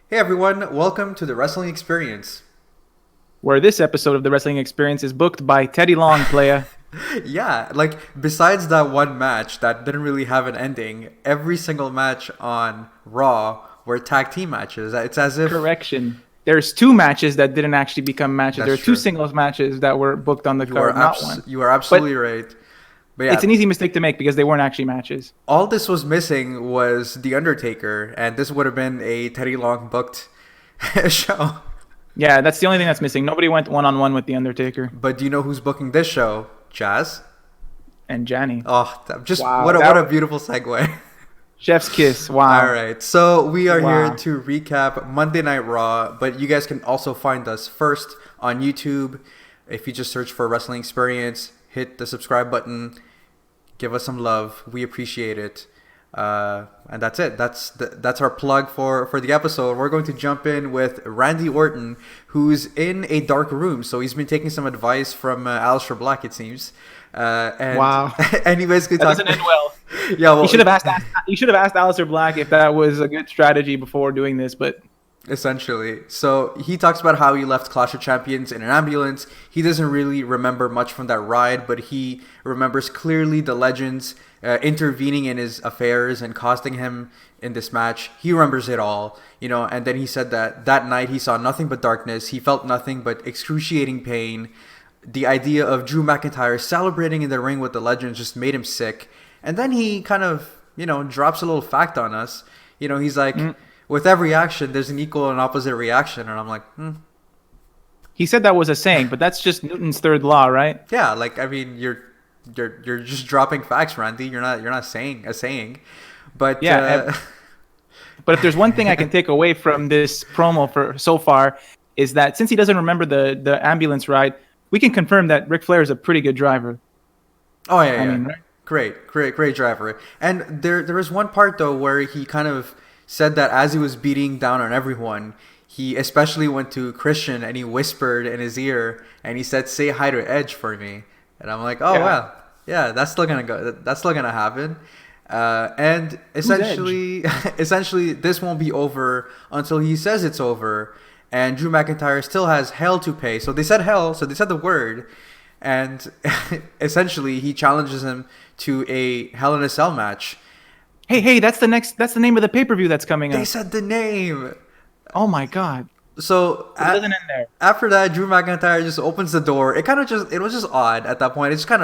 Hey everyone, welcome to the Wrestling Experience. Where this episode of the Wrestling Experience is booked by Teddy Long, playa. Yeah, like besides that one match that didn't really have an ending, every single match on Raw were tag team matches. It's as if Correction. There's two matches that didn't actually become matches. There that's are two true. singles matches that were booked on the card, not one. You are But absolutely right. But it's yeah, an easy mistake to make because they weren't actually matches. all this was missing was The Undertaker, and this would have been a Teddy Long booked show. Yeah, that's the only thing that's missing. Nobody went one-on-one with The Undertaker But do you know who's booking this show? Jazz. and Johnny. Oh, just Wow. what a beautiful segue. Chef's kiss. Wow. All right, so we are Wow. here to recap Monday Night Raw, but you guys can also find us first on YouTube. If you just search for Wrestling Experience, hit the subscribe button, give us some love. We appreciate it. And that's it. That's our plug for the episode. We're going to jump in with Randy Orton, who's in a dark room. So he's been taking some advice from Aleister Black, it seems. And Wow. and he basically That talked. doesn't end well. Yeah, well, You should have asked. You should have asked Aleister Black if that was a good strategy before doing this, but essentially. So he talks about how he left Clash of Champions in an ambulance. He doesn't really remember much from that ride, but he remembers clearly the legends intervening in his affairs and costing him in this match. He remembers it all, and then he said that night he saw nothing but darkness. He felt nothing but excruciating pain. The idea of Drew McIntyre celebrating in the ring with the legends just made him sick. And then he kind of, drops a little fact on us. He's like, with every action, there's an equal and opposite reaction. And I'm like, he said that was a saying, but that's just Newton's third law, right? yeah, like, I mean, you're just dropping facts, Randy. You're not saying a saying. But Yeah, But if there's one thing I can take away from this promo for so far is that since he doesn't remember the ambulance ride, we can confirm that Ric Flair is a pretty good driver. oh yeah, I yeah. mean, right? Great driver. And there was one part though where he kind of said that as he was beating down on everyone, he especially went to Christian and he whispered in his ear and he said, "Say hi to Edge for me." And I'm like, oh Yeah. wow, yeah, that's still gonna go. That's still gonna happen. And essentially, this won't be over until he says it's over. And Drew McIntyre still has hell to pay. So they said hell. So they said the word. And essentially, he challenges him to a Hell in a Cell match. Hey, that's the name of the pay-per-view that's coming They up. said the name. Oh my God. So It doesn't end there. after that, Drew McIntyre just opens the door. It was just odd at that point. It just kind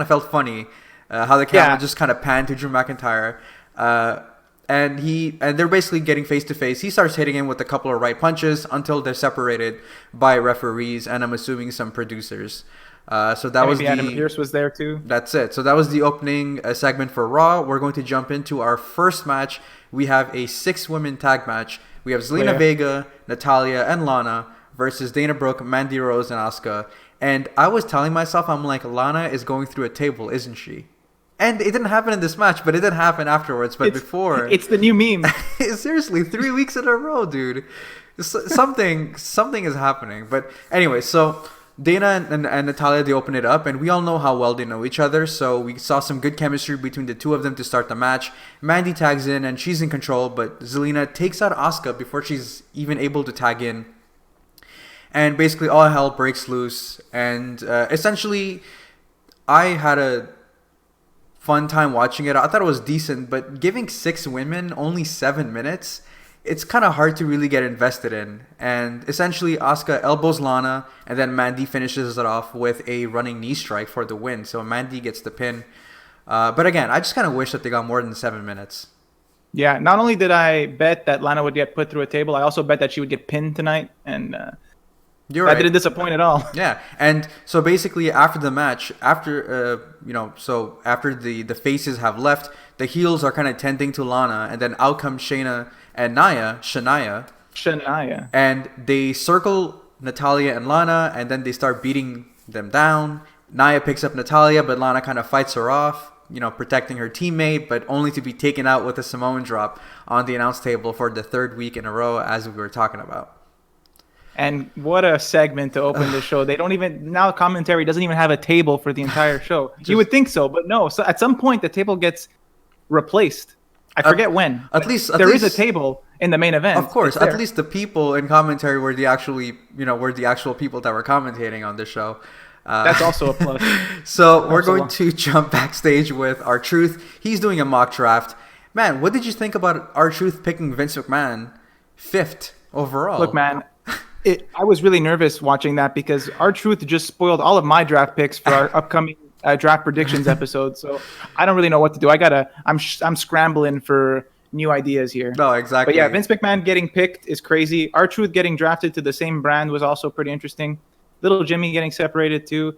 of felt funny how the camera Yeah. just kind of panned to Drew McIntyre. And they're basically getting face to face. He starts hitting him with a couple of right punches until they're separated by referees and I'm assuming some producers. So that was Maybe Adam Pearce was there too. That's it. So that was the opening segment for Raw. We're going to jump into our first match. We have a 6-women tag match. We have Zelina Yeah. Vega, Natalya, and Lana versus Dana Brooke, Mandy Rose, and Asuka. And I was telling myself, I'm like, Lana is going through a table, isn't she? And it didn't happen in this match, but it did happen afterwards. But before, It's the new meme. seriously, 3 weeks in a row, dude. Something is happening. But anyway, so Dana and Natalya, they open it up, and we all know how well they know each other. So we saw some good chemistry between the two of them to start the match. Mandy tags in, and she's in control, but Zelina takes out Asuka before she's even able to tag in. And basically, all hell breaks loose. And essentially, I had a fun time watching it. I thought it was decent, but giving 6 women only 7 minutes, it's kind of hard to really get invested in. And essentially, Asuka elbows Lana, and then Mandy finishes it off with a running knee strike for the win. So Mandy gets the pin. But again, I just kind of wish that they got more than 7 minutes. Yeah, not only did I bet that Lana would get put through a table, I also bet that she would get pinned tonight, and You're that right. didn't disappoint at all. Yeah, and so basically after the match, after the faces have left, the heels are kind of tending to Lana, and then out come Shayna and Shania, Shania. and they circle Natalya and Lana, and then they start beating them down. Nia picks up Natalya, but Lana kind of fights her off, protecting her teammate, but only to be taken out with a Samoan drop on the announce table for the 3rd week in a row, as we were talking about. And what a segment to open the show. They don't even, now commentary doesn't even have a table for the entire show. You would think so, but no. So at some point, the table gets replaced. I forget when. At least there is a table, in the main event. Of course, at least the people in commentary were the actual people that were commentating on the show. That's also a plus. So we're going to jump backstage with R-Truth. He's doing a mock draft. Man, what did you think about R-Truth picking Vince McMahon 5th overall? Look, man, I was really nervous watching that because R-Truth just spoiled all of my draft picks for our upcoming draft predictions episode. So I don't really know what to do. I'm scrambling for new ideas here. No, exactly. But yeah, Vince McMahon getting picked is crazy. R-Truth getting drafted to the same brand was also pretty interesting. Little Jimmy getting separated too.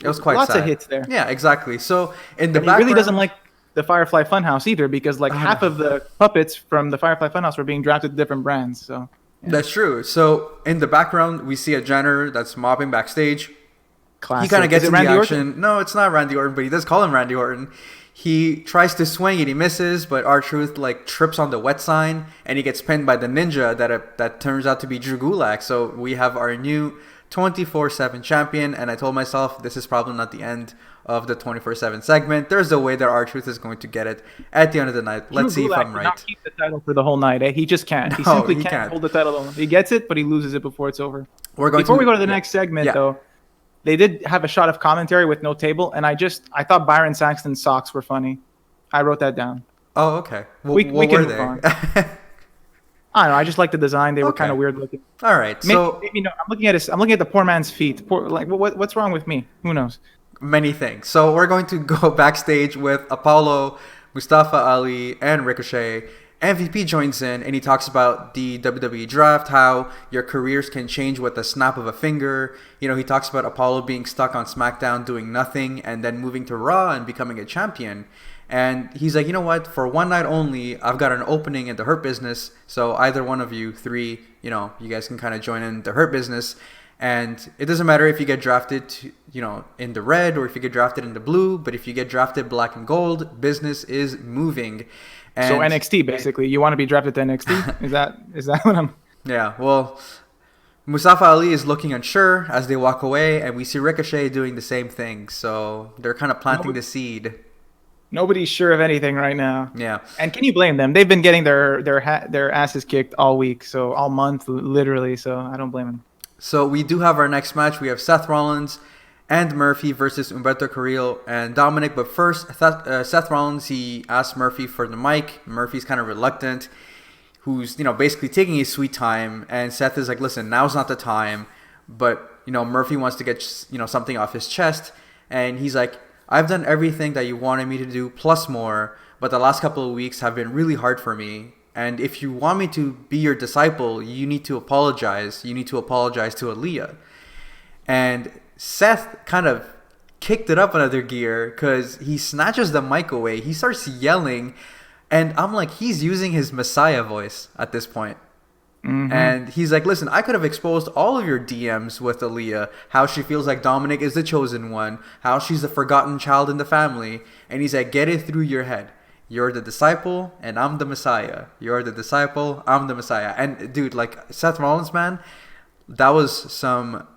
It was quite lots sad. of hits there. Yeah, exactly. So in the background, he really doesn't like the Firefly Funhouse either, because like half of the puppets from the Firefly Funhouse were being drafted to different brands. So yeah. That's true. So in the background, we see a Jenner that's mopping backstage. Classic. He kind of gets in the action. Orton? No, it's not Randy Orton, but he does call him Randy Orton. He tries to swing and he misses, but R-Truth like trips on the wet sign and he gets pinned by the ninja that turns out to be Drew Gulak. So we have our new 24/7 champion, and I told myself this is probably not the end of the 24/7 segment. There's a way that R-Truth is going to get it at the end of the night. Let's see if I'm right. Not keep the title for the whole night. He just can't. He simply can't hold the title. He gets it, but he loses it before it's over. Before we go to the next segment, though, they did have a shot of commentary with no table, and I thought Byron Saxton's socks were funny. I wrote that down. Oh, okay. We can move on. I don't know. I just like the design. They were kind of weird looking. All right. Maybe no. I'm looking at the poor man's feet. What's wrong with me? Who knows? Many things. So we're going to go backstage with Apollo, Mustafa Ali, and Ricochet. MVP joins in and he talks about the WWE draft, how your careers can change with the snap of a finger. You know, he talks about Apollo being stuck on SmackDown doing nothing and then moving to Raw and becoming a champion. And he's like, you know what? For one night only, I've got an opening in the Hurt Business. So either one of you three, you guys can kind of join in the Hurt Business. And it doesn't matter if you get drafted, in the red or if you get drafted in the blue. But if you get drafted black and gold, business is moving. And so NXT, basically. You want to be drafted to NXT? Is that what I'm... Yeah, well, Mustafa Ali is looking unsure as they walk away. And we see Ricochet doing the same thing. So they're kind of planting the seed. Nobody's sure of anything right now. Yeah. And can you blame them? They've been getting their asses kicked all week, so all month, literally. So I don't blame them. So we do have our next match. We have Seth Rollins and Murphy versus Humberto Carrillo and Dominic. But first, Seth Rollins, he asks Murphy for the mic. Murphy's kind of reluctant, who's, basically taking his sweet time. And Seth is like, listen, now's not the time. But, Murphy wants to get, something off his chest. And he's like, I've done everything that you wanted me to do, plus more, but the last couple of weeks have been really hard for me. And if you want me to be your disciple, you need to apologize. You need to apologize to Aaliyah. And Seth kind of kicked it up another gear because he snatches the mic away. He starts yelling, and I'm like, he's using his Messiah voice at this point. Mm-hmm. And he's like, listen, I could have exposed all of your DMs with Aaliyah, how she feels like Dominic is the chosen one, how she's the forgotten child in the family. And he's like, get it through your head. You're the disciple and I'm the Messiah. You're the disciple, I'm the Messiah. And dude, like Seth Rollins, man, that was some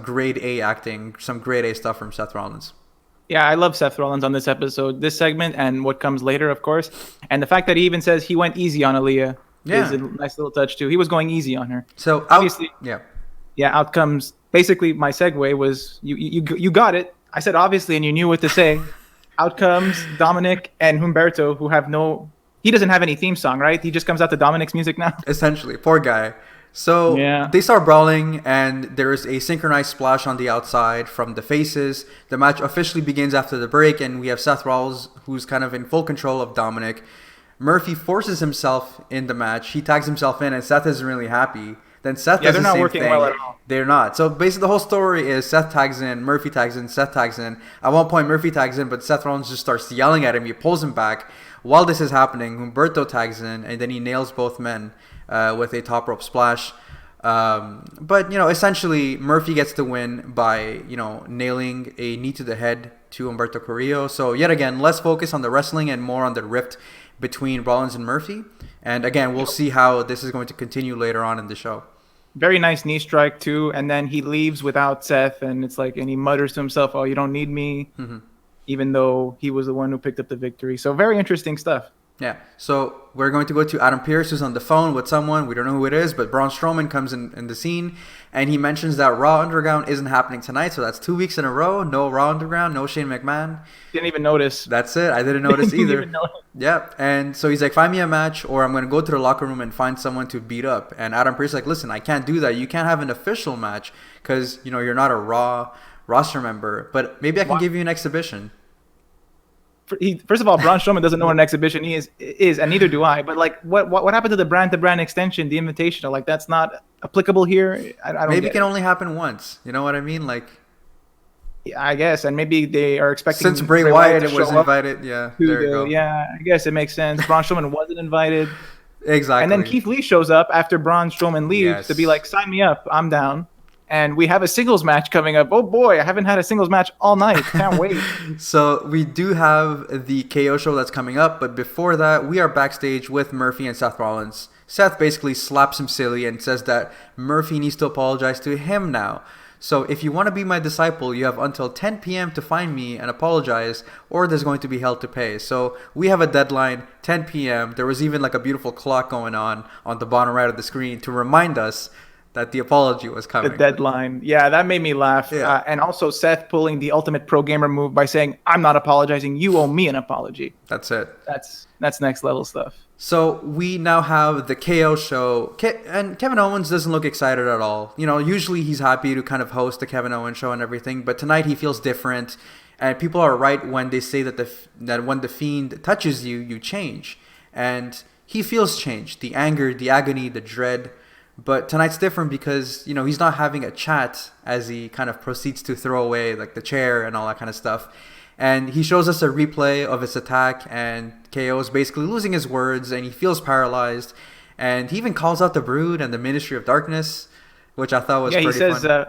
grade A acting, some grade A stuff from Seth Rollins. Yeah, I love Seth Rollins on this episode, this segment, and what comes later, of course. And the fact that he even says he went easy on Aaliyah. Yeah. Is a nice little touch too. He was going easy on her. So obviously, yeah. Outcomes. Basically, my segue was you got it. I said obviously, and you knew what to say. Outcomes. Dominic and Humberto, who have he doesn't have any theme song, right? He just comes out to Dominic's music now. Essentially, poor guy. So they start brawling, and there's a synchronized splash on the outside from the faces. The match officially begins after the break, and we have Seth Rollins, who's kind of in full control of Dominic. Murphy forces himself in the match. He tags himself in, and Seth isn't really happy. Then Seth does the same thing. They're not working well at all. They're not. So basically, the whole story is Seth tags in, Murphy tags in, Seth tags in. At one point, Murphy tags in, but Seth Rollins just starts yelling at him. He pulls him back. While this is happening, Humberto tags in, and then he nails both men with a top rope splash. But essentially, Murphy gets the win by nailing a knee to the head to Humberto Carrillo. So yet again, less focus on the wrestling and more on the rift between Rollins and Murphy. And again, we'll see how this is going to continue later on in the show. Very nice knee strike too, and then he leaves without Seth, and it's like, and he mutters to himself, "Oh, you don't need me," even though he was the one who picked up the victory. So very interesting stuff. Yeah. So we're going to go to Adam Pearce, who's on the phone with someone. We don't know who it is, but Braun Strowman comes in the scene, and he mentions that Raw Underground isn't happening tonight. So that's 2 weeks in a row. No Raw Underground, no Shane McMahon. Didn't even notice. That's it. I didn't notice either. Even notice. Yeah. And so he's like, find me a match, or I'm going to go to the locker room and find someone to beat up. And Adam Pearce is like, listen, I can't do that. You can't have an official match because, you're not a Raw roster member. But maybe I can give you an exhibition. First of all, Braun Strowman doesn't know what an exhibition is, and neither do I. But like, what happened to the brand-to-brand extension, the Invitational? Like, that's not applicable here. I don't. Maybe it can only happen once. You know what I mean? Like, yeah, I guess, and maybe they are expecting since Bray Wyatt was invited. Yeah, there you go. Yeah, I guess it makes sense. Braun Strowman wasn't invited. Exactly. And then Keith Lee shows up after Braun Strowman leaves to be like, sign me up, I'm down. And we have a singles match coming up. Oh boy, I haven't had a singles match all night. Can't wait. So we do have the KO show that's coming up, but before that, we are backstage with Murphy and Seth Rollins. Seth basically slaps him silly and says that Murphy needs to apologize to him now. So if you want to be my disciple, you have until 10 p.m. to find me and apologize, or there's going to be hell to pay. So we have a deadline, 10 p.m. There was even like a beautiful clock going on the bottom right of the screen to remind us that the apology was coming. The deadline. Yeah, that made me laugh. Yeah. And also Seth pulling the ultimate pro gamer move by saying, I'm not apologizing. You owe me an apology. That's it. That's next level stuff. So we now have the KO show. And Kevin Owens doesn't look excited at all. Usually he's happy to kind of host the Kevin Owens show and everything. But tonight he feels different. And people are right when they say that when the Fiend touches you, you change. And he feels changed. The anger, the agony, the dread. But tonight's different because, he's not having a chat as he kind of proceeds to throw away like the chair and all that kind of stuff. And he shows us a replay of his attack, and KO is basically losing his words and he feels paralyzed. And he even calls out the Brood and the Ministry of Darkness, which I thought was pretty fun. Yeah, he says,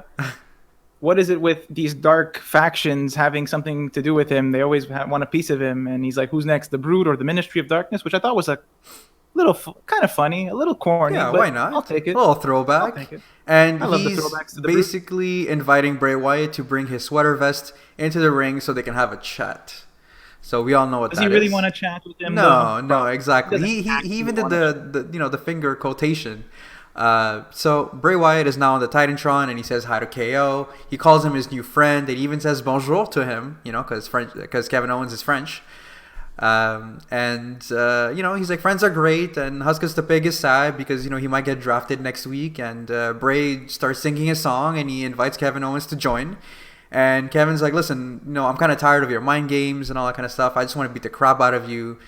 what is it with these dark factions having something to do with him? They always want a piece of him. And he's like, who's next, the Brood or the Ministry of Darkness? Which I thought was a little kind of funny, a little corny. Yeah, why not? I'll take it. A little throwback. I'll take it. And I love he's the throwbacks to the basically inviting Bray Wyatt to bring his sweater vest into the ring so they can have a chat. So we all know what that is. Does he really want to chat with him? No, exactly. He even did the finger quotation. So Bray Wyatt is now on the Titantron and he says hi to KO. He calls him his new friend. And he even says bonjour to him, because Kevin Owens is French. He's like, friends are great, and Huskus the Pig is sad because, he might get drafted next week, and Bray starts singing a song, and he invites Kevin Owens to join, and Kevin's like, listen, I'm kind of tired of your mind games and all that kind of stuff. I just want to beat the crap out of you,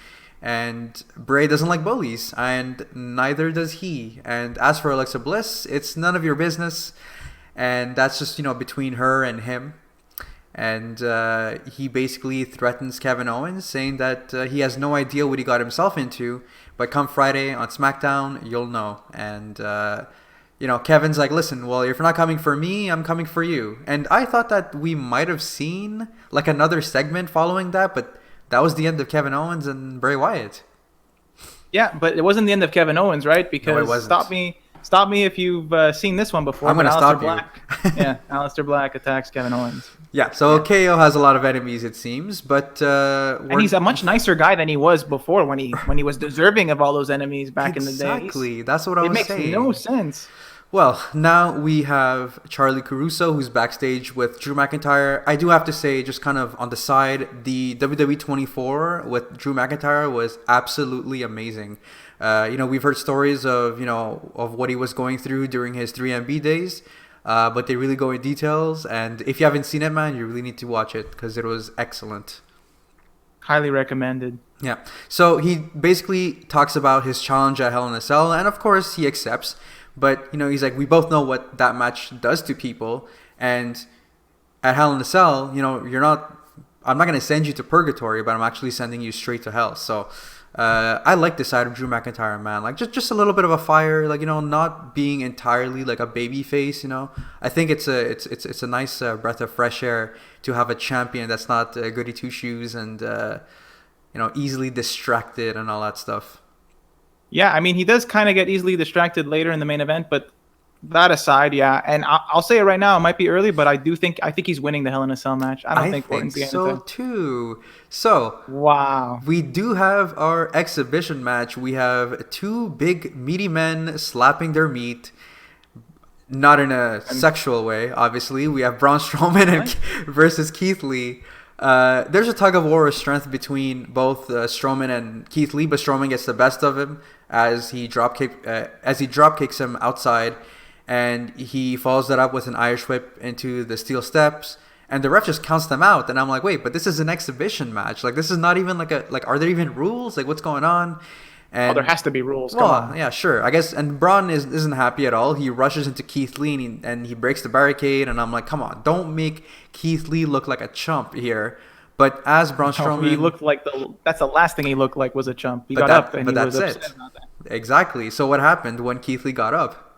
and Bray doesn't like bullies, and neither does he, and as for Alexa Bliss, it's none of your business, and that's just, between her and him. And he basically threatens Kevin Owens, saying that he has no idea what he got himself into. But come Friday on SmackDown, you'll know. And, Kevin's like, listen, well, if you're not coming for me, I'm coming for you. And I thought that we might have seen like another segment following that. But that was the end of Kevin Owens and Bray Wyatt. Yeah, but it wasn't the end of Kevin Owens, right? Because no, it wasn't. Stop me if you've seen this one before. I'm going to stop Black, yeah, Aleister Black attacks Kevin Owens. Yeah, so KO has a lot of enemies, it seems, but and he's a much nicer guy than he was before when he was deserving of all those enemies back in the day. Exactly, that's what I was saying. It makes no sense. Well, now we have Charlie Caruso, who's backstage with Drew McIntyre. I do have to say, just kind of on the side, the WWE 24 with Drew McIntyre was absolutely amazing. We've heard stories of what he was going through during his 3MB days, but they really go in details. And if you haven't seen it, man, you really need to watch it because it was excellent. Highly recommended. Yeah. So he basically talks about his challenge at Hell in a Cell, and of course he accepts. But he's like, we both know what that match does to people, and at Hell in a Cell, I'm not going to send you to purgatory, but I'm actually sending you straight to hell. So. I like the side of Drew McIntyre, man. Like just a little bit of a fire, like not being entirely like a baby face. I think it's a nice breath of fresh air to have a champion that's not goody two shoes and easily distracted and all that stuff. Yeah, I mean he does kind of get easily distracted later in the main event, but That aside, yeah, and I'll say it right now. It might be early, but I think he's winning the Hell in a Cell match. I don't think Orton's getting so too. So wow, we do have our exhibition match. We have two big meaty men slapping their meat, not in a sexual way. Obviously, we have Braun Strowman versus Keith Lee. There's a tug of war of strength between both Strowman and Keith Lee, but Strowman gets the best of him as he drop kicks him outside. And he follows that up with an Irish whip into the steel steps, and the ref just counts them out. And I'm like, wait, but this is an exhibition match. Like, this is not even are there even rules? Like, what's going on? And, there has to be rules. Well, yeah, sure, I guess. And Braun isn't happy at all. He rushes into Keith Lee and he breaks the barricade. And I'm like, come on, don't make Keith Lee look like a chump here. But as Braun Strowman, he looked like that's the last thing he looked like was a chump. He got up and he was upset about that. Exactly. So what happened when Keith Lee got up?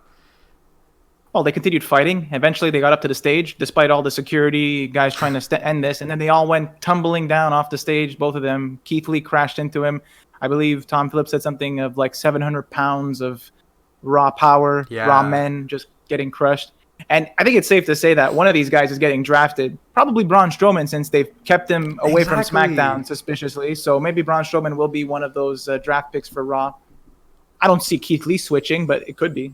Well, they continued fighting. Eventually, they got up to the stage, despite all the security guys trying to end this. And then they all went tumbling down off the stage, both of them. Keith Lee crashed into him. I believe Tom Phillips said something of like 700 pounds of raw power, raw men just getting crushed. And I think it's safe to say that one of these guys is getting drafted. Probably Braun Strowman, since they've kept him away from SmackDown suspiciously. So maybe Braun Strowman will be one of those draft picks for Raw. I don't see Keith Lee switching, but it could be.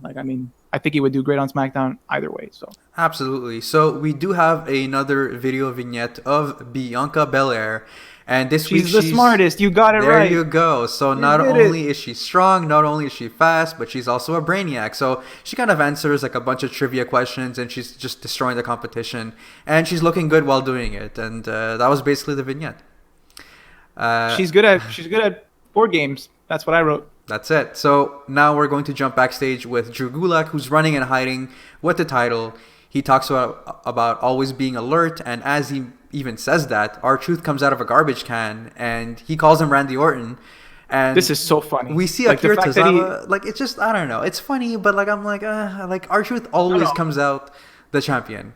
I think he would do great on SmackDown either way. So absolutely. So we do have another video vignette of Bianca Belair, and she's the smartest. You got it right. There you go. So not only is she strong, not only is she fast, but she's also a brainiac. So she kind of answers like a bunch of trivia questions, and she's just destroying the competition, and she's looking good while doing it. And that was basically the vignette. She's good at board games. That's what I wrote. That's it. So now we're going to jump backstage with Drew Gulak, who's running and hiding with the title. He talks about always being alert, and as he even says that, R-Truth comes out of a garbage can, and he calls him Randy Orton. And this is so funny. We see Akira Tozawa, it's just, I don't know. It's funny, but I'm like R-Truth always comes out the champion.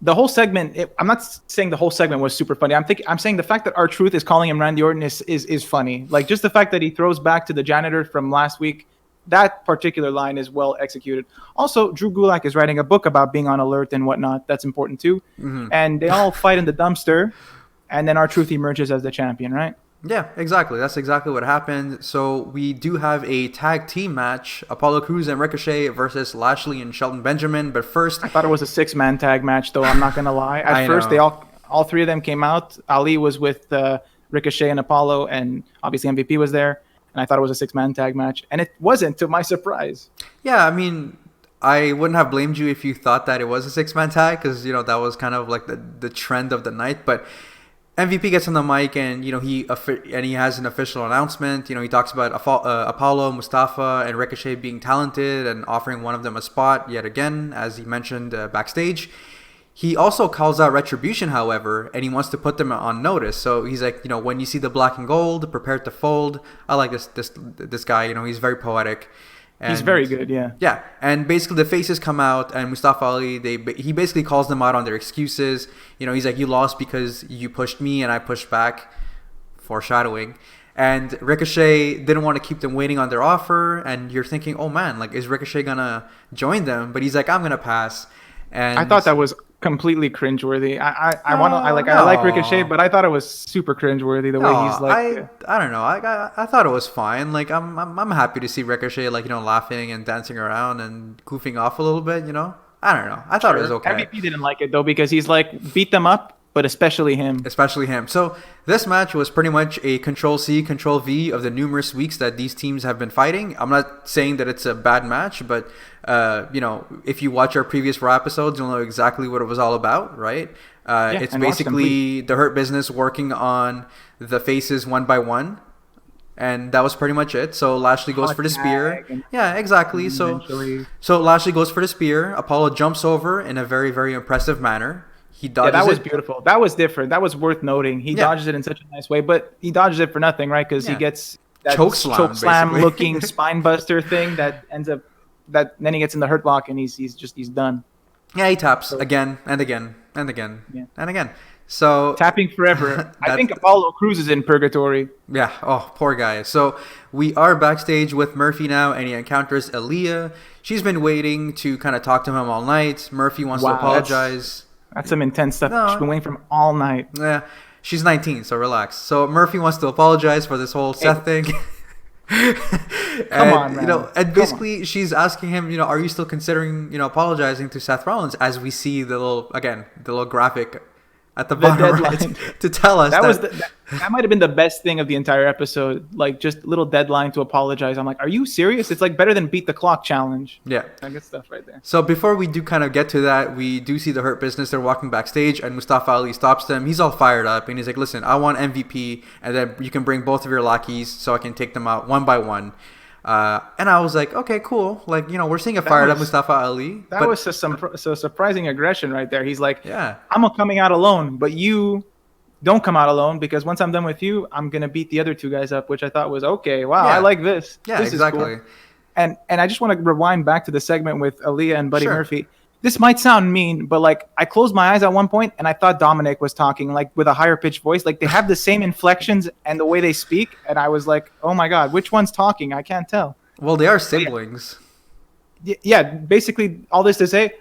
The whole segment, I'm not saying the whole segment was super funny. I'm saying the fact that R-Truth is calling him Randy Orton is funny. Like, just the fact that he throws back to the janitor from last week, that particular line is well executed. Also, Drew Gulak is writing a book about being on alert and whatnot. That's important too. Mm-hmm. And they all fight in the dumpster, and then R-Truth emerges as the champion, right? Yeah, exactly. That's exactly what happened. So we do have a tag team match, Apollo Crews and Ricochet versus Lashley and Shelton Benjamin. But first, I thought it was a 6-man tag match, though. I'm not gonna lie. At first, they all three of them came out. Ali was with Ricochet and Apollo, and obviously MVP was there. And I thought it was a 6-man tag match, and it wasn't, to my surprise. Yeah, I mean, I wouldn't have blamed you if you thought that it was a 6-man tag, because that was kind of like the trend of the night, but. MVP gets on the mic and he has an official announcement. He talks about Apollo, Mustafa, and Ricochet being talented and offering one of them a spot yet again, as he mentioned backstage. He also calls out Retribution, however, and he wants to put them on notice. So he's like, when you see the black and gold, prepare to fold. I like this guy. He's very poetic. And he's very good, yeah. Yeah, and basically the faces come out, and Mustafa Ali, he basically calls them out on their excuses. He's like, you lost because you pushed me and I pushed back, foreshadowing. And Ricochet didn't want to keep them waiting on their offer, and you're thinking, oh man, is Ricochet gonna join them? But he's like, I'm gonna pass. And I thought that was completely cringeworthy. I like Ricochet, but I thought it was super cringeworthy the way he's like. I don't know. I thought it was fine. I'm happy to see Ricochet laughing and dancing around and goofing off a little bit. I don't know. I thought it was okay. MVP didn't like it though because he's like, beat them up, but especially him. So this match was pretty much a Control-C, Control-V of the numerous weeks that these teams have been fighting. I'm not saying that it's a bad match, but if you watch our previous Raw episodes, you'll know exactly what it was all about, right? It's basically the Hurt Business working on the faces one by one. And that was pretty much it. So Lashley goes for the spear. Yeah, exactly. So Lashley goes for the spear. Apollo jumps over in a very, very impressive manner. He dodges that was beautiful. That was different. That was worth noting. He dodges it in such a nice way, but he dodges it for nothing, right? Because he gets that choke slam looking spine buster thing that ends up then he gets in the hurt lock and he's done. Yeah, he taps again and again and again and again. So tapping forever. I think Apollo Crews is in purgatory. Yeah. Oh, poor guy. So we are backstage with Murphy now, and he encounters Aaliyah. She's been waiting to kind of talk to him all night. Murphy wants to apologize. That's some intense stuff. She's been waiting for him all night. Yeah. She's 19, so relax. So Murphy wants to apologize for this whole Seth thing. Come on, man. And basically she's asking him, are you still considering, apologizing to Seth Rollins, as we see the little graphic at the bottom right to tell us that might have been the best thing of the entire episode. Like, just a little deadline to apologize. I'm like, are you serious? It's like better than beat the clock challenge. Yeah. Good stuff right there. So before we do kind of get to that, we do see the Hurt Business. They're walking backstage and Mustafa Ali stops them. He's all fired up and he's like, listen, I want MVP, and then you can bring both of your lackeys so I can take them out one by one. And I was like, okay, cool. Like, we're seeing a fired up Mustafa Ali. That was so surprising aggression right there. He's like, yeah, I'm coming out alone, but you don't come out alone, because once I'm done with you, I'm going to beat the other two guys up, which I thought was, okay, wow, I like this. Yeah, this exactly. Is cool. And I just want to rewind back to the segment with Aaliyah and Buddy Murphy. This might sound mean, but like, I closed my eyes at one point and I thought Dominic was talking like with a higher pitched voice. Like, they have the same inflections and the way they speak. And I was like, oh my God, which one's talking? I can't tell. Well, they are siblings. Yeah, basically all this to say,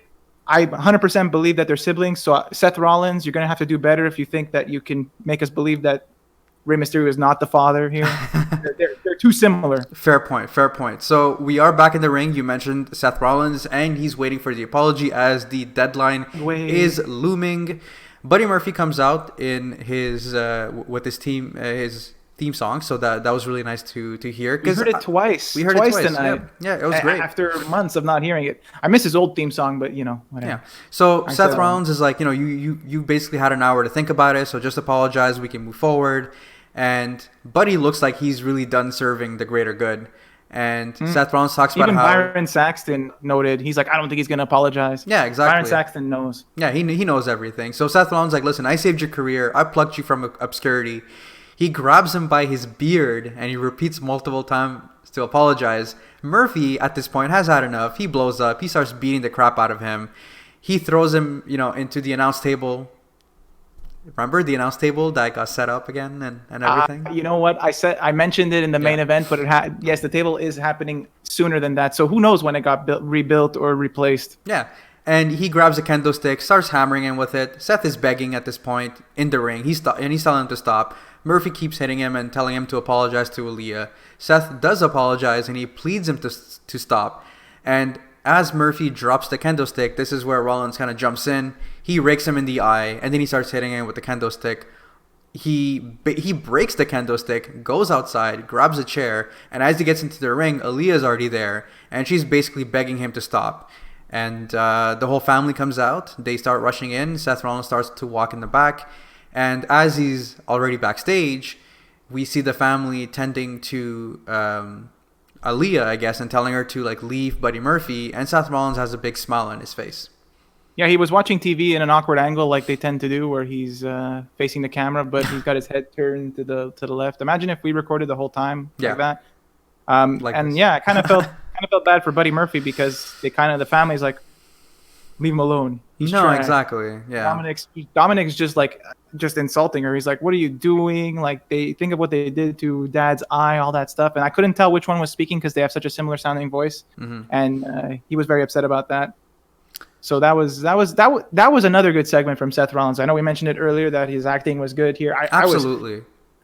I 100% believe that they're siblings. So Seth Rollins, you're going to have to do better if you think that you can make us believe that Rey Mysterio is not the father here. they're too similar. Fair point. So we are back in the ring. You mentioned Seth Rollins, and he's waiting for the apology as the deadline is looming. Buddy Murphy comes out in his with his team, his theme song, so that was really nice to hear. We heard it twice. We heard it twice tonight. Yeah, it was great. After months of not hearing it, I miss his old theme song, but whatever. Yeah. So Seth Rollins is like, you basically had an hour to think about it, so just apologize. We can move forward. And Buddy looks like he's really done serving the greater good. And Seth Rollins talks about how Byron Saxton noted, he's like, I don't think he's going to apologize. Yeah, exactly. Byron Saxton knows. Yeah, he knows everything. So Seth Rollins like, listen, I saved your career. I plucked you from obscurity. He grabs him by his beard and he repeats multiple times to apologize. Murphy, at this point, has had enough. He blows up. He starts beating the crap out of him. He throws him, into the announce table. Remember the announce table that got set up again and everything? You know what? I mentioned it in the main event, but yes, the table is happening sooner than that. So who knows when it got rebuilt or replaced? Yeah. And he grabs a kendo stick, starts hammering him with it. Seth is begging at this point in the ring. He's telling him to stop. Murphy keeps hitting him and telling him to apologize to Aaliyah. Seth does apologize and he pleads him to stop. And as Murphy drops the kendo stick, this is where Rollins kind of jumps in. He rakes him in the eye, and then he starts hitting him with the kendo stick. He breaks the kendo stick, goes outside, grabs a chair, and as he gets into the ring, Aaliyah's already there, and she's basically begging him to stop. And the whole family comes out. They start rushing in. Seth Rollins starts to walk in the back. And as he's already backstage, we see the family tending to Aaliyah, I guess, and telling her to leave Buddy Murphy. And Seth Rollins has a big smile on his face. Yeah, he was watching TV in an awkward angle like they tend to do, where he's facing the camera, but he's got his head turned to the left. Imagine if we recorded the whole time like that. I kind of felt bad for Buddy Murphy, because the family's like, leave him alone. He's trying. Exactly. Yeah. Dominic's just insulting her. He's like, what are you doing? Like, they think of what they did to Dad's eye, all that stuff. And I couldn't tell which one was speaking because they have such a similar sounding voice. Mm-hmm. And he was very upset about that. So that was another good segment from Seth Rollins. I know we mentioned it earlier that his acting was good here. Absolutely.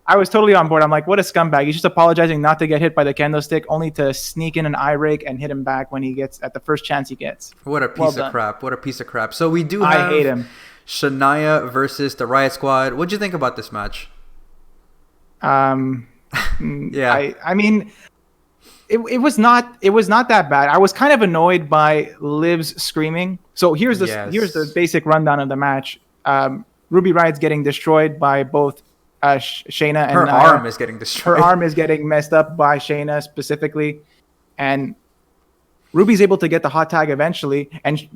I was totally on board. I'm like, what a scumbag. He's just apologizing not to get hit by the kendo stick, only to sneak in an eye rake and hit him back when he gets at the first chance he gets. What a piece of crap. What a piece of crap. So we do have I hate him. Shania versus the Riot Squad. What'd you think about this match? Yeah. I mean, it was not that bad. I was kind of annoyed by Liv's screaming. So here's the basic rundown of the match. Ruby Riot's getting destroyed by both Shayna and her arm is getting destroyed. Her arm is getting messed up by Shayna specifically, and Ruby's able to get the hot tag eventually. And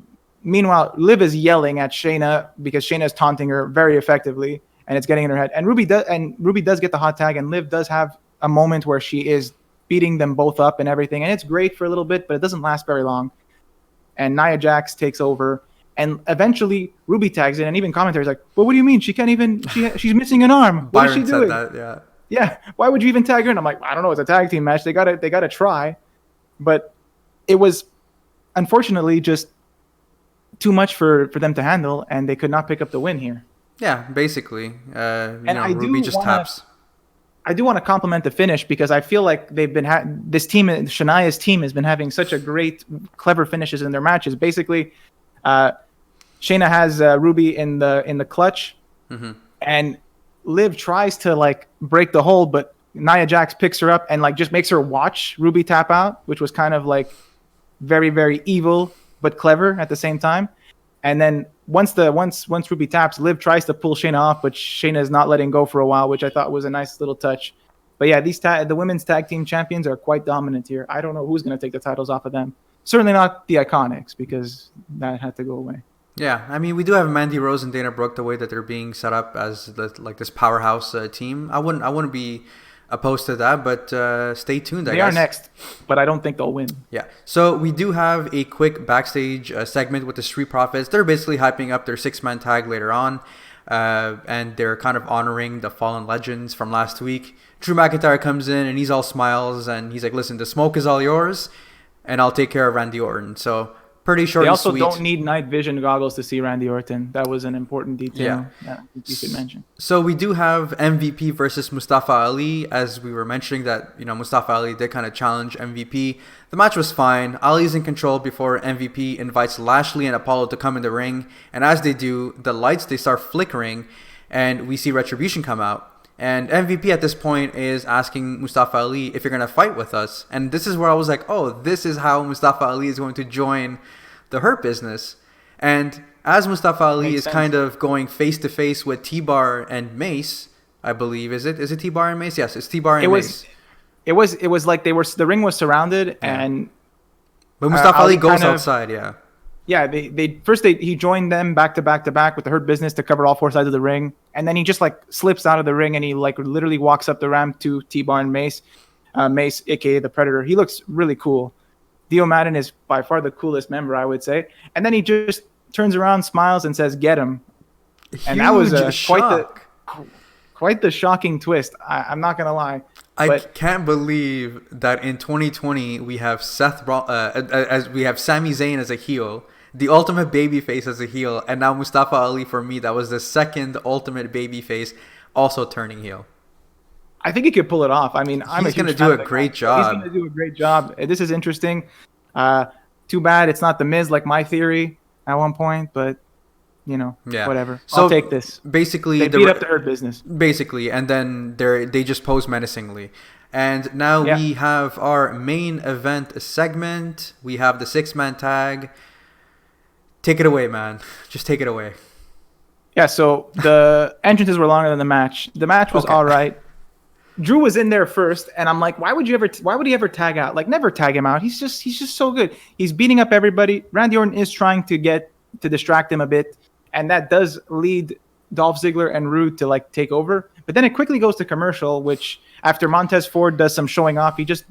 meanwhile, Liv is yelling at Shayna because Shayna's taunting her very effectively, and it's getting in her head. And Ruby does get the hot tag, and Liv does have a moment where she is beating them both up and everything, and it's great for a little bit, but it doesn't last very long. And Nia Jax takes over, And eventually, Ruby tags in, and even commentaries like, "Well, what do you mean? She can't even. She's missing an arm. What is she doing?" Said that, yeah. Why would you even tag her? And I'm like, I don't know. It's a tag team match. They gotta try. But it was unfortunately just too much for them to handle, and they could not pick up the win here. Yeah, basically. Ruby just taps. I do want to compliment the finish because I feel like they've been this team, Shania's team, has been having such a great, clever finishes in their matches. Basically, Shayna has Ruby in the clutch, and Liv tries to like break the hold, but Nia Jax picks her up and like just makes her watch Ruby tap out, which was kind of like very, very evil but clever at the same time. And then once Ruby taps, Liv tries to pull Shayna off, but Shayna is not letting go for a while, which I thought was a nice little touch. But yeah, the women's tag team champions are quite dominant here. I don't know who's going to take the titles off of them. Certainly not the Iconics, because that had to go away. Yeah, I mean, we do have Mandy Rose and Dana Brooke, the way that they're being set up as this powerhouse team. I wouldn't be opposed to that, but stay tuned. They are next, but I don't think they'll win. Yeah. So we do have a quick backstage segment with the Street Profits. They're basically hyping up their 6-man tag later on, and they're kind of honoring the fallen legends from last week. Drew McIntyre comes in and he's all smiles and he's like, "Listen, the smoke is all yours, and I'll take care of Randy Orton." So pretty short and sweet. They also don't need night vision goggles to see Randy Orton. That was an important detail that you should mention. So we do have MVP versus Mustafa Ali, as we were mentioning that, Mustafa Ali did kind of challenge MVP. The match was fine. Ali's in control before MVP invites Lashley and Apollo to come in the ring. And as they do, the lights, they start flickering and we see Retribution come out. And MVP at this point is asking Mustafa Ali if you're going to fight with us. And this is where I was like, oh, this is how Mustafa Ali is going to join the Hurt Business. And as Mustafa Ali is kind of going face-to-face with T-Bar and Mace, I believe. Is it T-Bar and Mace? Yes, it's T-Bar and Mace. It was like the ring was surrounded and... But Mustafa Ali goes outside, yeah. Yeah, he joined them back to back with the Hurt Business to cover all 4 sides of the ring, and then he just like slips out of the ring and he like literally walks up the ramp to T-Bar and Mace, Mace aka the Predator. He looks really cool. Dio Madden is by far the coolest member, I would say, and then he just turns around, smiles, and says, "Get him!" And that was quite the shocking twist. I'm not gonna lie. I can't believe that in 2020 we have we have Sami Zayn as a heel, the ultimate babyface as a heel, and now Mustafa Ali. For me, that was the second ultimate babyface, also turning heel. I think he could pull it off. I mean, he's going to do a great job. He's going to do a great job. This is interesting. Too bad it's not The Miz like my theory at one point, but whatever. So I'll take this. Basically, they beat up the Hurt Business. Basically, and then they just pose menacingly. And now we have our main event segment. We have the 6-man tag. Take it away, man. Just take it away. Yeah, so the entrances were longer than the match. The match was all right. Drew was in there first, and I'm like, why would he ever tag out? Like, never tag him out. He's just so good. He's beating up everybody. Randy Orton is trying to distract him a bit, and that does lead Dolph Ziggler and Rude to like take over. But then it quickly goes to commercial, which after Montez Ford does some showing off, he just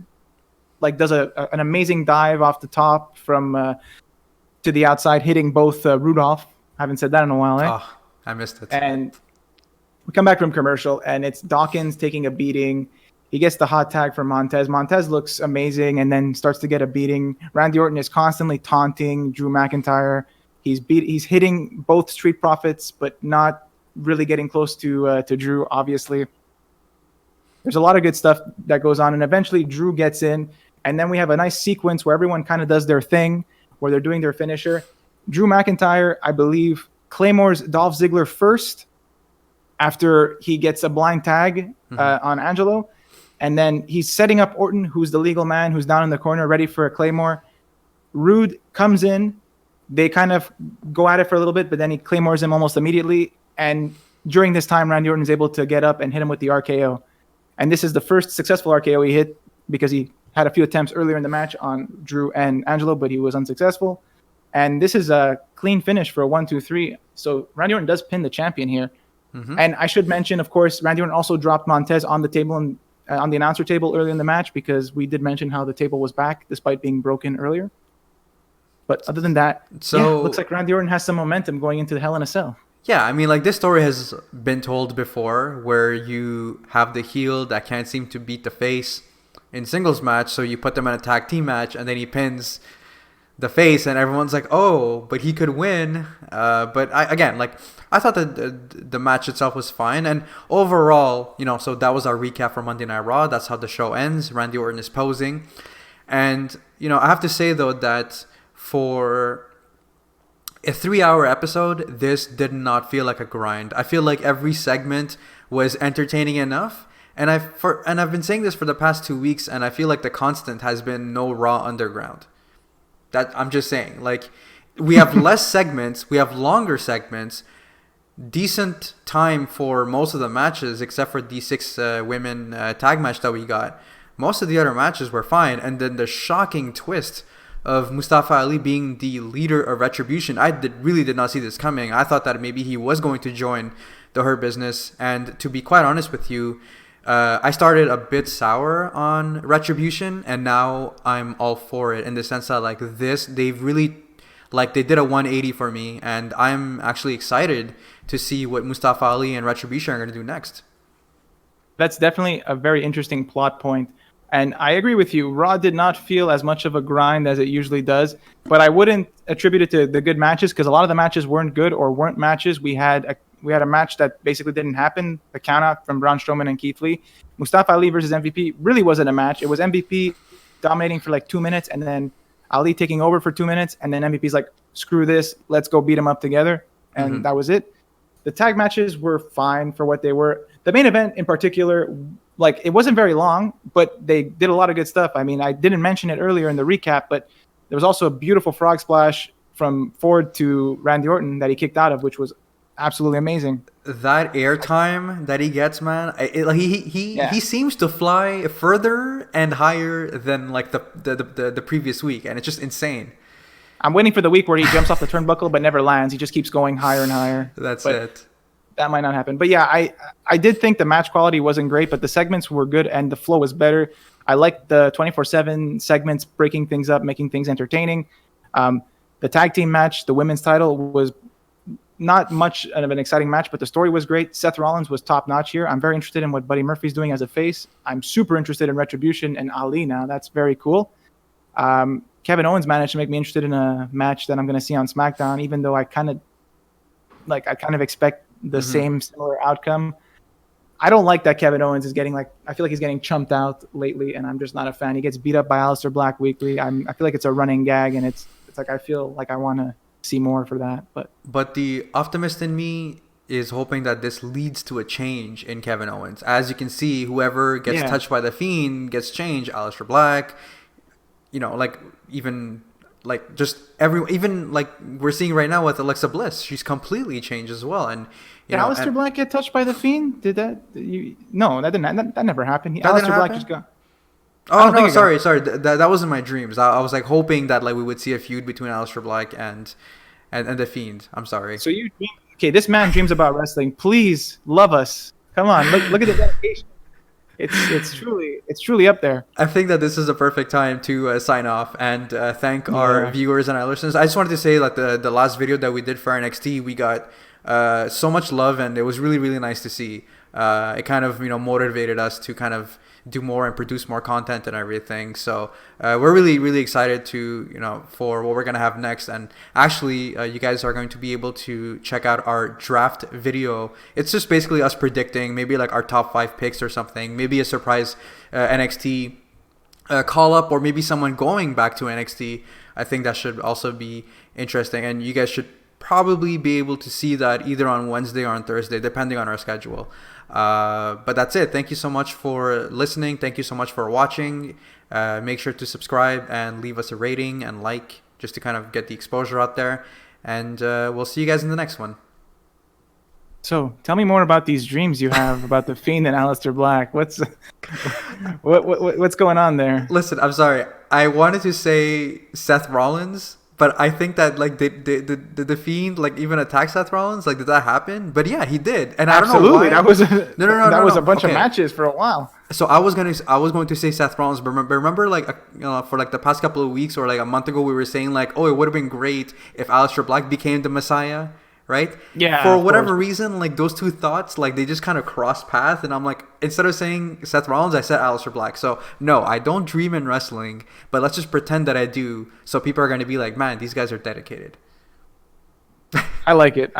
like does an amazing dive off the top from to the outside, hitting both Rudolph. I haven't said that in a while, eh? Oh, I missed it. And we come back from commercial, and it's Dawkins taking a beating. He gets the hot tag from Montez. Montez looks amazing and then starts to get a beating. Randy Orton is constantly taunting Drew McIntyre. He's hitting both Street Profits, but not really getting close to Drew, obviously. There's a lot of good stuff that goes on, and eventually Drew gets in, and then we have a nice sequence where everyone kind of does their thing, where they're doing their finisher. Drew McIntyre, I believe, claymores Dolph Ziggler first, after he gets a blind tag on Angelo. And then he's setting up Orton, who's the legal man, who's down in the corner, ready for a Claymore. Rude comes in. They kind of go at it for a little bit, but then he Claymores him almost immediately. And during this time, Randy Orton is able to get up and hit him with the RKO. And this is the first successful RKO he hit, because he had a few attempts earlier in the match on Drew and Angelo, but he was unsuccessful. And this is a clean finish for a 1-2-3. So Randy Orton does pin the champion here. And I should mention, of course, Randy Orton also dropped Montez on the table and on the announcer table earlier in the match, because we did mention how the table was back despite being broken earlier. But other than that, looks like Randy Orton has some momentum going into the Hell in a Cell. Yeah, I mean, like, this story has been told before, where you have the heel that can't seem to beat the face in singles match, so you put them in a tag team match, and then he pins the face, and everyone's like, oh, but he could win. But I thought that the match itself was fine, and overall, so that was our recap for Monday Night Raw. That's how the show ends. Randy Orton is posing, and I have to say though that for a 3-hour episode, this did not feel like a grind. I feel like every segment was entertaining enough. And I've been saying this for the past 2 weeks, and I feel like the constant has been no Raw Underground. That I'm just saying, like, we have less segments, we have longer segments, decent time for most of the matches, except for the 6 women tag match that we got. Most of the other matches were fine, and then the shocking twist of Mustafa Ali being the leader of Retribution, I really did not see this coming. I thought that maybe he was going to join the Hurt Business, and to be quite honest with you, I started a bit sour on Retribution, and now I'm all for it in the sense that, like, they've really, like, they did a 180 for me, and I'm actually excited to see what Mustafa Ali and Retribution are going to do next. That's definitely a very interesting plot point. And I agree with you. Raw did not feel as much of a grind as it usually does, but I wouldn't attribute it to the good matches, because a lot of the matches weren't good or weren't matches. We had a match that basically didn't happen, the countout from Braun Strowman and Keith Lee. Mustafa Ali versus MVP really wasn't a match. It was MVP dominating for like 2 minutes, and then Ali taking over for 2 minutes, and then MVP's like, screw this, let's go beat them up together. And that was it. The tag matches were fine for what they were. The main event in particular, like, it wasn't very long, but they did a lot of good stuff. I mean, I didn't mention it earlier in the recap, but there was also a beautiful frog splash from Ford to Randy Orton that he kicked out of, which was absolutely amazing. That airtime that he gets, man, he seems to fly further and higher than like the previous week, and it's just insane. I'm waiting for the week where he jumps off the turnbuckle but never lands. He just keeps going higher and higher. That's it. That might not happen. But yeah, I did think the match quality wasn't great, but the segments were good and the flow was better. I liked the 24/7 segments, breaking things up, making things entertaining. The tag team match, the women's title, was not much of an exciting match, but the story was great. Seth Rollins was top notch here. I'm very interested in what Buddy Murphy's doing as a face. I'm super interested in Retribution and Ali now. That's very cool. Kevin Owens managed to make me interested in a match that I'm going to see on SmackDown, even though I kind of expect the similar outcome. I don't like that Kevin Owens is getting I feel like he's getting chumped out lately, and I'm just not a fan. He gets beat up by Aleister Black weekly. I feel like it's a running gag, and it's like I feel like I want to see more for that. But the optimist in me is hoping that this leads to a change in Kevin Owens. As you can see, whoever gets touched by the Fiend gets changed. Aleister Black, even we're seeing right now with Alexa Bliss, she's completely changed as well. And Aleister Black get touched by the Fiend? Did that? No, that didn't. That never happened. Aleister Black just got. Oh no! Sorry. That wasn't my dreams. I was like hoping that we would see a feud between Aleister Black and the Fiend. I'm sorry. So this man dreams about wrestling. Please love us. Come on, look at the dedication. It's truly up there. I think that this is a perfect time to sign off and thank our viewers and our listeners. I just wanted to say that the last video that we did for NXT, we got so much love, and it was really, really nice to see. It kind of motivated us to kind of do more and produce more content and everything. So we're really, really excited to for what we're gonna have next. And actually, you guys are going to be able to check out our draft video. It's just basically us predicting maybe like our top 5 picks or something. Maybe a surprise NXT call up, or maybe someone going back to NXT. I think that should also be interesting, and you guys should probably be able to see that either on Wednesday or on Thursday, depending on our schedule. But that's it. Thank you so much for listening. Thank you so much for watching. Make sure to subscribe and leave us a rating and like, just to kind of get the exposure out there. And we'll see you guys in the next one. So tell me more about these dreams you have about the Fiend and Aleister Black. What's going on there? Listen, I'm sorry. I wanted to say Seth Rollins, But I think that like the Fiend like even attacked Seth Rollins. Like, did that happen? But yeah, he did. And I don't know why. That was that was a bunch of matches for a while. So I was going to say Seth Rollins, but remember like for like the past couple of weeks or like a month ago, we were saying like, oh, it would have been great if Aleister Black became the Messiah. Right? Yeah. For whatever reason, like those two thoughts, like they just kind of cross paths, and I'm like, instead of saying Seth Rollins, I said Aleister Black. So no, I don't dream in wrestling, but let's just pretend that I do, so people are going to be like, man, these guys are dedicated. I like it.